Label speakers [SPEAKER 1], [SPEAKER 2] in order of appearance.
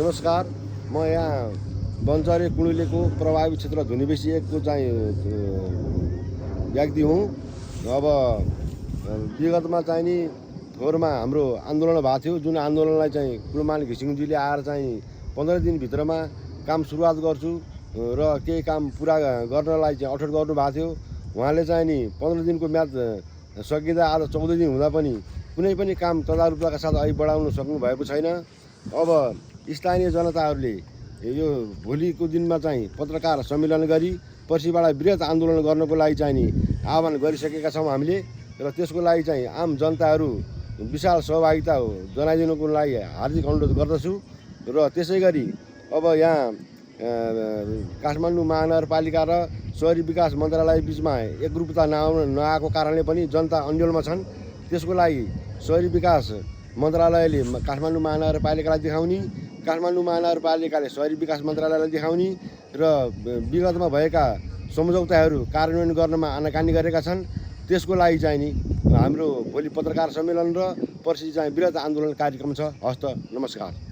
[SPEAKER 1] नमस्कार, म यहाँ बन्चरे कुडुलेको प्रभावित क्षेत्र धुनीबेसी 1 को चाहिँ व्यक्ति हुँ। अब विगतमा चाहिँ नि थोरमा हाम्रो आन्दोलन भएको थियो, जुन आन्दोलनलाई चाहिँ कुलमान घिसिङज्यूले आएर चाहिँ 15 दिनभित्रमा काम सुरुवात गर्छु र केही काम पुरा गर्नलाई चाहिँ अठोट गर्नु भएको थियो। उहाँले चाहिँ नि 15 दिनको म्याद सकिँदा आज 14 दिन हुँदा पनि कुनै पनि काम तदारुकताका साथ अघि बढाउन सक्नु भएको छैन। अब स्थानीय जनताहरूले यो भोलिको दिनमा चाहिँ पत्रकार सम्मेलन गरी पर्सिबाट वृहत आन्दोलन गर्नको लागि चाहिँ नि आह्वान गरिसकेका छौँ हामीले र त्यसको लागि चाहिँ आम जनताहरू विशाल सहभागिता जनाइदिनुको लागि हार्दिक अनुरोध गर्दछु। र त्यसै गरी अब यहाँ काठमाडौँ महानगरपालिका र शहरी विकास मन्त्रालय बिचमा एकरूपता नआएको कारणले पनि जनता अन्योलमा छन्। त्यसको लागि शहरी विकास मन्त्रालयले काठमाडौँ महानगरपालिकालाई देखाउने, काठमाडौँ महानगरपालिकाले शहरी विकास मन्त्रालयलाई देखाउने र विगतमा भएका सम्झौताहरू कार्यान्वयन गर्नमा आनाकानी गरेका छन्। त्यसको लागि चाहिँ नि हाम्रो भोलि पत्रकार सम्मेलन र पर्सि चाहिँ वृहत आन्दोलन कार्यक्रम छ। हस्त नमस्कार।